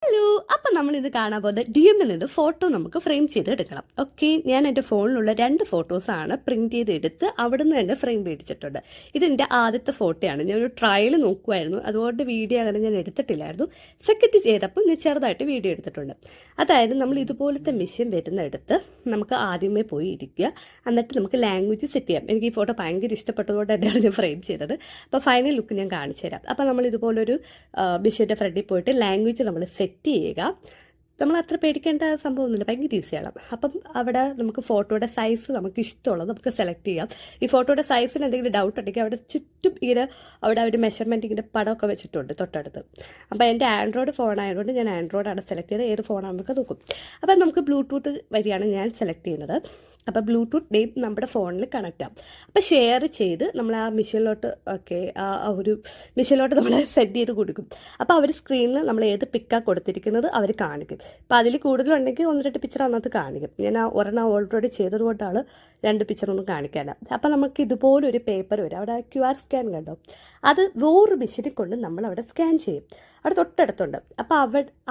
Hello, അപ്പം നമ്മളിത് കാണാൻ പോകുന്നത് ഡി എമ്മിൽ നിന്ന് ഫോട്ടോ നമുക്ക് ഫ്രെയിം ചെയ്ത് എടുക്കണം. ഓക്കെ, ഞാൻ എൻ്റെ ഫോണിലുള്ള 2 ഫോട്ടോസാണ് പ്രിന്റ് ചെയ്ത് എടുത്ത് അവിടെ നിന്ന് തന്നെ ഫ്രെയിം മേടിച്ചിട്ടുണ്ട്. ഇതെൻ്റെ ആദ്യത്തെ ഫോട്ടോയാണ്. ഞാനൊരു ട്രയൽ നോക്കുമായിരുന്നു, അതുകൊണ്ട് വീഡിയോ അങ്ങനെ ഞാൻ എടുത്തിട്ടില്ലായിരുന്നു. സെക്കൻഡ് ചെയ്തപ്പോൾ ഞാൻ ചെറുതായിട്ട് വീഡിയോ എടുത്തിട്ടുണ്ട്. അതായത് നമ്മൾ ഇതുപോലത്തെ മെഷീൻ വരുന്നിടത്ത് നമുക്ക് ആദ്യമേ പോയി ഇരിക്കുക, എന്നിട്ട് നമുക്ക് ലാംഗ്വേജ് സെറ്റ് ചെയ്യാം. എനിക്ക് ഈ ഫോട്ടോ ഭയങ്കര ഇഷ്ടപ്പെട്ടതുകൊണ്ട് തന്നെയാണ് ഞാൻ ഫ്രെയിം ചെയ്തത്. അപ്പോൾ ഫൈനൽ ലുക്ക് ഞാൻ കാണിച്ചു തരാം. അപ്പോൾ നമ്മൾ ഇതുപോലൊരു മെഷീൻ്റെ ഫ്രണ്ടിൽ പോയിട്ട് ലാംഗ്വേജ് നമ്മൾ സെറ്റ് ചെയ്യുക. നമ്മൾ അത്ര പേടിക്കേണ്ട സംഭവമൊന്നുമില്ല, ഭയങ്കര ഈസിയാണ്. അപ്പം അവിടെ നമുക്ക് ഫോട്ടോയുടെ സൈസ് നമുക്ക് ഇഷ്ടമുള്ളത് നമുക്ക് സെലക്ട് ചെയ്യാം. ഈ ഫോട്ടോയുടെ സൈസിന് എന്തെങ്കിലും ഡൗട്ട് ഉണ്ടെങ്കിൽ അവിടെ ചുറ്റും ഇങ്ങനെ അവിടെ ഒരു മെഷർമെൻറ്റ് ഇങ്ങനെ പടമൊക്കെ വെച്ചിട്ടുണ്ട് തൊട്ടടുത്ത്. അപ്പോൾ എൻ്റെ ആൻഡ്രോയിഡ് ഫോൺ ആയതുകൊണ്ട് ഞാൻ ആൻഡ്രോയിഡാണ് സെലക്ട് ചെയ്തത്. ഏത് ഫോണാണെന്നൊക്കെ നോക്കും. അപ്പം നമുക്ക് ബ്ലൂടൂത്ത് വഴിയാണ് ഞാൻ സെലക്ട് ചെയ്യുന്നത്. അപ്പോൾ ബ്ലൂടൂത്ത് നെയിം നമ്മുടെ ഫോണിൽ കണക്റ്റ് ആവും. അപ്പോൾ ഷെയർ ചെയ്ത് നമ്മൾ ആ മെഷീനിലോട്ട് ആ ഒരു മെഷീനിലോട്ട് നമ്മൾ സെറ്റ് ചെയ്ത് കൊടുക്കും. അപ്പോൾ അവർ സ്ക്രീനിൽ നമ്മൾ ഏത് പിക്കാണ് കൊടുത്തിരിക്കുന്നത് അവർ കാണിക്കും. അപ്പോൾ അതിൽ കൂടുതലുണ്ടെങ്കിൽ 1-2 പിക്ചർ അതിനകത്ത് കാണിക്കും. ഞാൻ ആ ഒരെണ്ണം ഓൾറെഡി ചെയ്തതുകൊണ്ടാണ് 2 പിക്ചറൊന്നും കാണിക്കാനാണ്. അപ്പോൾ നമുക്ക് ഇതുപോലൊരു പേപ്പർ വരും. അവിടെ QR സ്കാൻ കണ്ടോ, അത് വേറൊരു മെഷീനിൽ കൊണ്ട് നമ്മൾ അവിടെ സ്കാൻ ചെയ്യും. അവിടെ തൊട്ടടുത്തുണ്ട്. അപ്പോൾ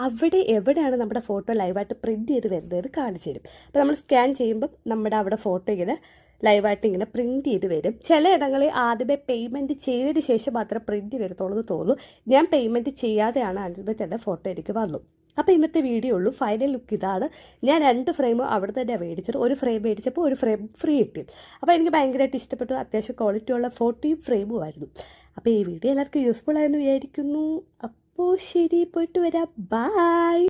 അവിടെ എവിടെയാണ് നമ്മുടെ ഫോട്ടോ ലൈവായിട്ട് പ്രിൻറ്റ് ചെയ്ത് വരുന്നത് കാണിച്ചു തരും. അപ്പോൾ നമ്മൾ സ്കാൻ ചെയ്യുമ്പം നമ്മുടെ അവിടെ ഫോട്ടോ ഇങ്ങനെ ലൈവായിട്ട് ഇങ്ങനെ പ്രിൻറ്റ് ചെയ്ത് വരും. ചില ഇടങ്ങളിൽ ആദ്യമേ പേയ്മെൻറ്റ് ചെയ്തതിന് ശേഷം മാത്രമേ പ്രിൻറ്റ് വരത്തുള്ളൂ എന്ന് തോന്നുന്നു. ഞാൻ പേയ്മെൻറ്റ് ചെയ്യാതെയാണ് ആദ്യമേ തന്നെ ഫോട്ടോ എനിക്ക് വന്നു. അപ്പോൾ ഇന്നത്തെ വീഡിയോ ഉള്ളൂ. ഫൈനൽ ലുക്ക് ഇതാണ്. ഞാൻ 2 ഫ്രെയിം അവിടെ തന്നെ മേടിച്ചത്. ഒരു ഫ്രെയിം മേടിച്ചപ്പോൾ ഒരു ഫ്രെയിം ഫ്രീ കിട്ടി. അപ്പോൾ എനിക്ക് ഭയങ്കരമായിട്ട് ഇഷ്ടപ്പെട്ടു. അത്യാവശ്യം ക്വാളിറ്റി ഉള്ള ഫോട്ടോയും ഫ്രെയിമും ആയിരുന്നു. അപ്പോൾ ഈ വീഡിയോ എല്ലാവർക്കും യൂസ്ഫുൾ ആയെന്ന് വിചാരിക്കുന്നു. അപ്പോൾ ശരി, പോയിട്ട് വരാം. ബൈ.